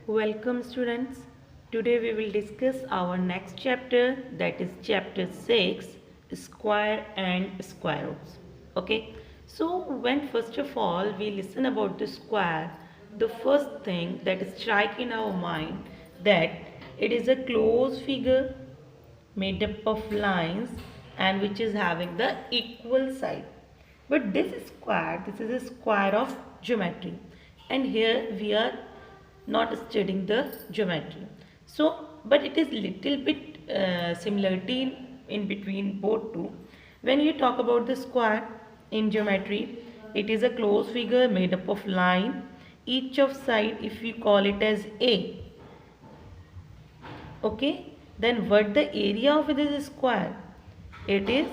Welcome students. Today we will discuss our next chapter, that is chapter 6, square and square roots. Okay. So when first of all we listen about the square, the first thing that strike in our mind that it is a closed figure made up of lines and which is having the equal side. But this is a square of geometry, and here we are not studying the geometry. So but it is little bit similarity in between both two. When you talk about the square in geometry, it is a closed figure made up of line, each of side if we call it as a. Okay, then what the area of this square? It is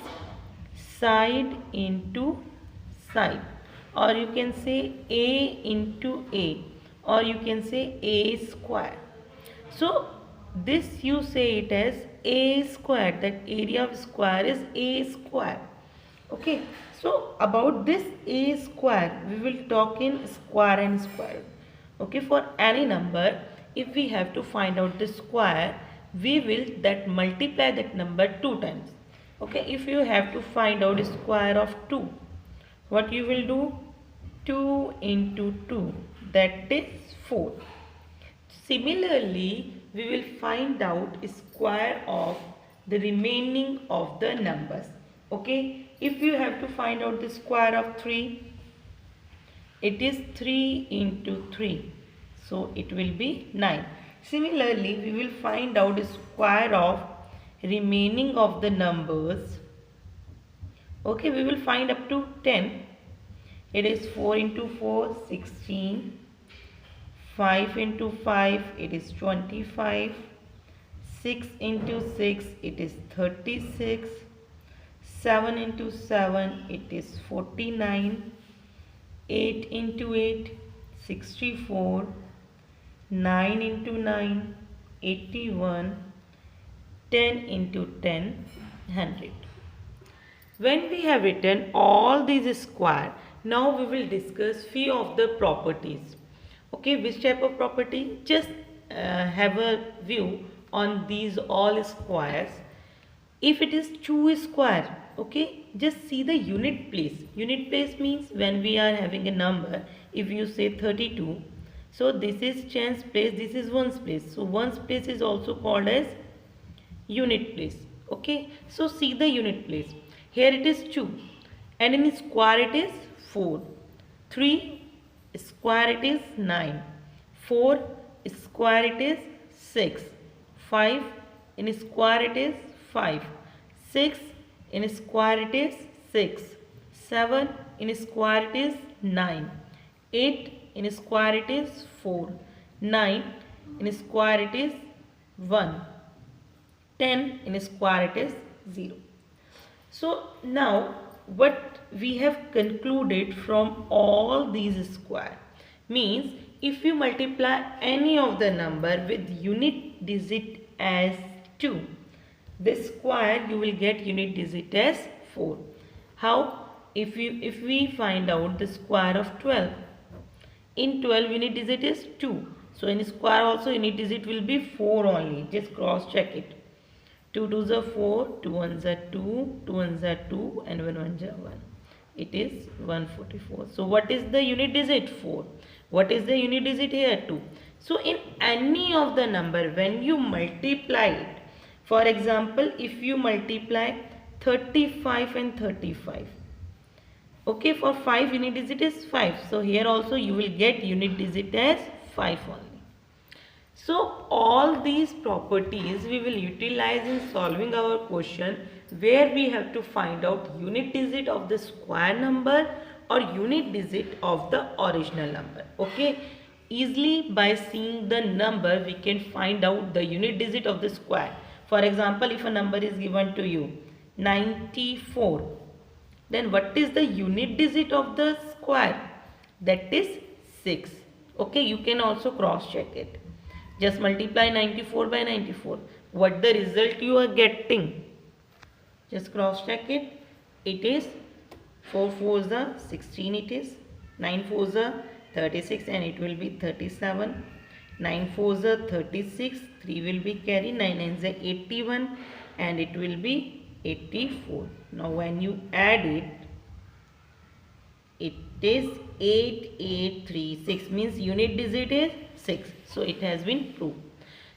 side into side, or you can say a into a, or you can say a square. So this you say it as a square, that area of square is a square. Okay, so about this a square we will talk in square and square root. Okay, for any number if we have to find out the square, we will that multiply that number 2 times. Okay, if you have to find out the square of 2, what you will do? 2 into 2, that is 4. Similarly, we will find out square of the remaining of the numbers. Okay, if you have to find out the square of 3, it is 3 into 3. So it will be 9. Similarly, we will find out the square of remaining of the numbers. Okay, we will find up to 10. It is 4 into 4, 16. 5 into 5, it is 25. 6 into 6, it is 36. 7 into 7, it is 49. 8 into 8, 64. 9 into 9, 81. 10 into 10, 100. When we have written all these square, now we will discuss few of the properties. Okay, which type of property? Just have a view on these all squares. If it is 2 square, okay, just see the unit place. Unit place means when we are having a number, if you say 32, so this is tens place, this is ones place. So ones place is also called as unit place. Okay, so see the unit place. Here it is 2 and in square it is 4. 3 square it is 9. 4 square it is 6. 5 in square it is 5. 6 in square it is 6. 7 in square it is 9. 8 in square it is 4. 9 in square it is 1. 10 in square it is 0. So now what we have concluded from all these square means if you multiply any of the number with unit digit as 2, this square you will get unit digit as 4. How? If we find out the square of 12, in 12 unit digit is 2, so in square also unit digit will be 4 only. Just cross check it. 2 2s are 4, 2 1s are 2, 2 1s are 2 and 1 1s are 1. It is 144. So what is the unit digit? 4. What is the unit digit here? 2. So in any of the number when you multiply it, for example if you multiply 35 and 35, okay, for 5 unit digit is 5. So here also you will get unit digit as 5 only. So all these properties we will utilize in solving our question where we have to find out unit digit of the square number or unit digit of the original number. Okay, easily by seeing the number we can find out the unit digit of the square. For example, if a number is given to you 94, then what is the unit digit of the square? That is 6. Okay, you can also cross check it. Just multiply 94 by 94. What the result you are getting? Just cross check it. It is 4 4s are 16 it is. 9 4s are 36 and it will be 37. 9 4s are 36, 3 will be carry, 9 9s are 81 and it will be 84. Now when you add it, it is 8836, means unit digit is 6. So it has been proved.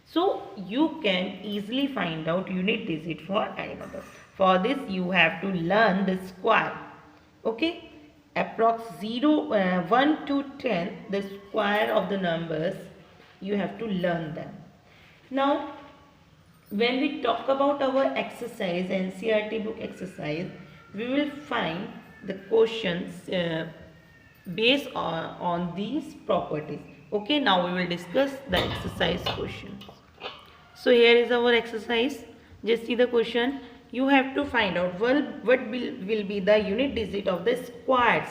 So you can easily find out unit digit for any number. For this you have to learn the square. Okay, approx 1 to 10, the square of the numbers, you have to learn them. Now when we talk about our exercise, NCERT book exercise, we will find the questions based on these properties. Okay, now we will discuss the exercise questions. So here is our exercise. Just see the question. You have to find out what will be the unit digit of the squares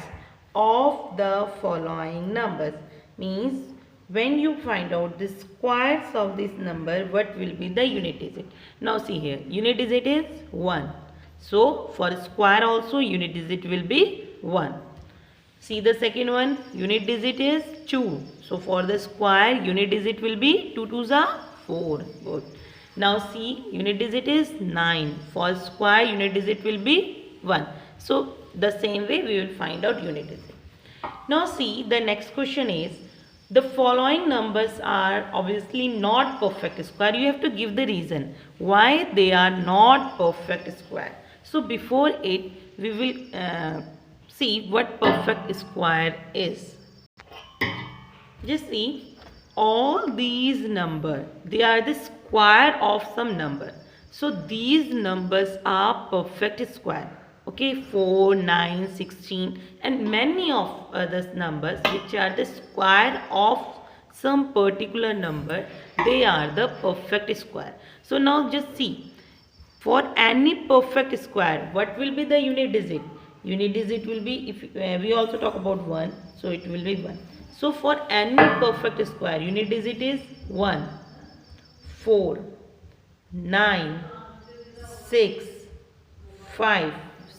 of the following numbers. Means when you find out the squares of this number, what will be the unit digit? Now see here, unit digit is 1. So for square also unit digit will be 1. See the second one, unit digit is 2. So for the square unit digit will be 2 2s are 4. Good. Now see, unit digit is 9. For square unit digit will be 1. So the same way we will find out unit digit. Now see, the next question is, the following numbers are obviously not perfect square. You have to give the reason why they are not perfect square. So before it, we will see what perfect square is. Just see, all these numbers, they are the square of some number. So these numbers are perfect square. Okay, 4, 9, 16 and many of other numbers which are the square of some particular number, they are the perfect square. So now just see, for any perfect square, what will be the unit digit? Unit digit will be, if we also talk about 1, so it will be 1. So for any perfect square, unit digit is 1, 4, 9, 6, 5.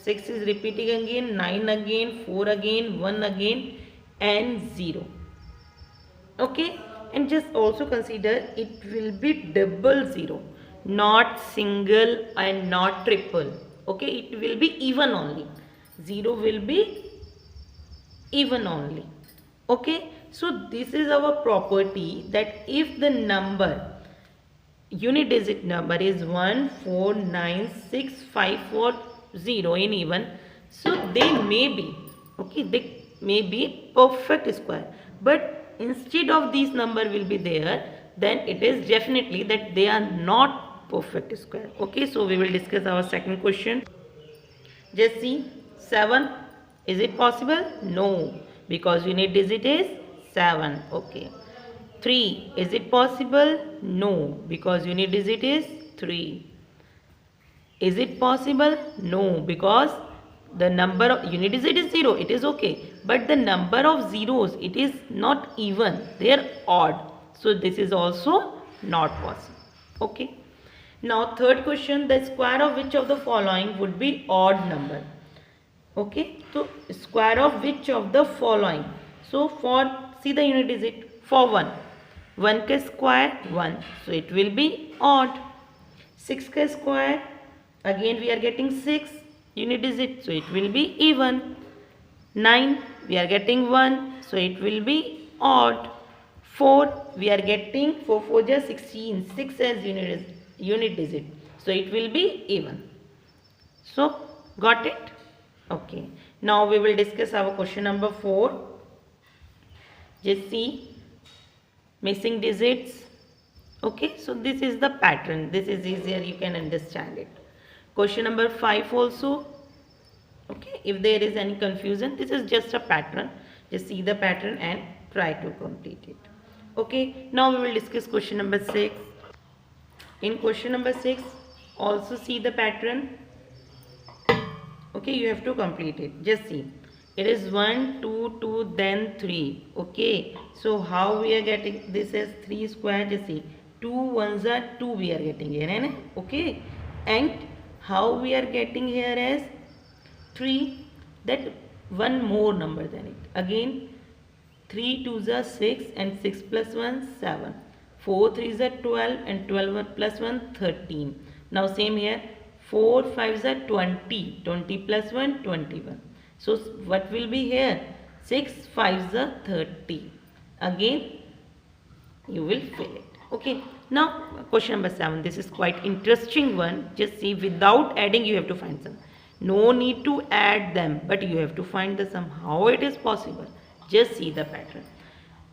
6 is repeating again, 9 again, 4 again, 1 again and 0. Okay, and just also consider it will be double 0, not single and not triple. Okay, it will be even only. 0 will be even only. Okay, so this is our property that if the number, unit digit number is 1, 4, 9, 6, 5, 4, 0 in even, so they may be, okay, they may be perfect square, but instead of these number will be there, then it is definitely that they are not perfect square. Okay, so we will discuss our second question. Just see, 7, is it possible? No, because unit digit is 7. Okay. 3, is it possible? No, because unit digit is 3. Is it possible? No, because the number of unit digit is 0, it is okay, but the number of zeros, it is not even, they are odd, so this is also not possible. Okay, now third question, the square of which of the following would be odd number? Okay, so square of which of the following? So for, see the unit digit, for 1 ka square 1, so it will be odd. 6 ka square, again we are getting 6 unit digit, so it will be even. 9, we are getting 1, so it will be odd. 4, we are getting 4 4 just 16, 6 as unit digit, so it will be even. So got it? Okay, now we will discuss our question number 4. Just see, missing digits. Okay, so this is the pattern, this is easier, you can understand it. Question number 5 also. Okay, if there is any confusion, this is just a pattern, just see the pattern and try to complete it. Okay, now we will discuss question number 6. In question number 6, also see the pattern. Okay, you have to complete it. Just see, it is 1 2 2 then 3. Okay, so how we are getting this as 3 square? Just see, 2 ones are 2 we are getting here. Okay, and how we are getting here as 3, that one more number than it. Again 3 2s are 6 and 6 plus 1 7. 4 3s are 12 and 12 plus 1 13. Now same here, 4 5s are 20. 20 plus 1 21. So what will be here? 6 5s are 30. Again you will fill it. Okay, now question number 7. This is quite interesting one. Just see, without adding you have to find sum. No need to add them, but you have to find the sum. How it is possible? Just see the pattern.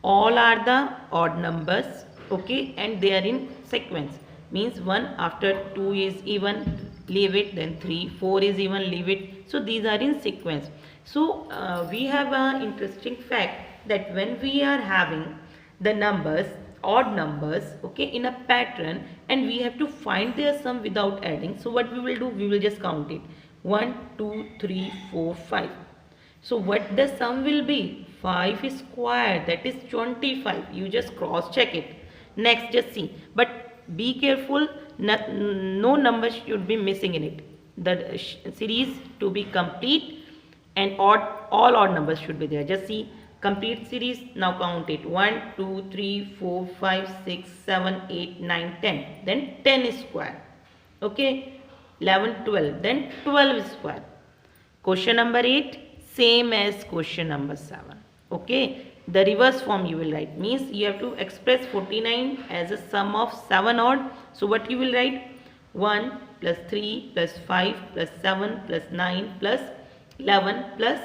All are the odd numbers, okay, and they are in sequence. Means 1 after 2 is even, leave it, then 3 4 is even, leave it. So these are in sequence. So we have an interesting fact that when we are having the numbers, odd numbers, okay, in a pattern, and we have to find their sum without adding, so what we will do, we will just count it. 1 2 3 4 5. So what the sum will be? 5 square, that is 25. You just cross check it. Next, just see, but be careful, no number should be missing in it. The series to be complete, and all odd numbers should be there. Just see, complete series. Now count it. 1 2 3 4 5 6 7 8 9 10. Then 10 square. Okay, 11 12. Then 12 square. Question number 8, same as question number 7. Okay, the reverse form you will write. Means you have to express 49 as a sum of 7 odd. So what you will write? 1 plus 3 plus 5 plus 7 plus 9 plus 11 plus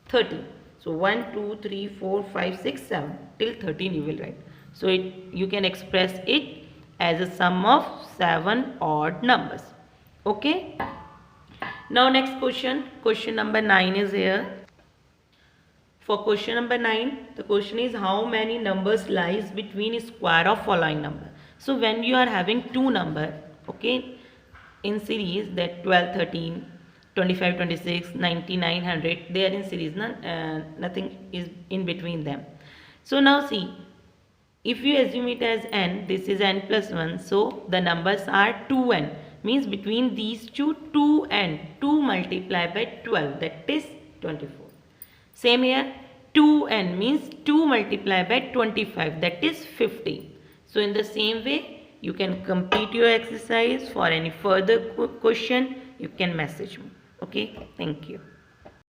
13. So 1 2 3 4 5 6 7 till 13 you will write. So you can express it as a sum of 7 odd numbers. Okay. Now next question, question number 9 is here. For question number 9, the question is how many numbers lies between square of following number. So when you are having two number, okay, in series, that 12 13 25 26 99 100, they are in series, nothing is in between them. So now see, if you assume it as n, this is n plus 1, so the numbers are 2n. Means between these two, 2n, 2 multiplied by 12, that is 24. Same here, 2n means 2 multiplied by 25, that is 50. So in the same way, you can complete your exercise. For any further question, you can message me. Okay, thank you.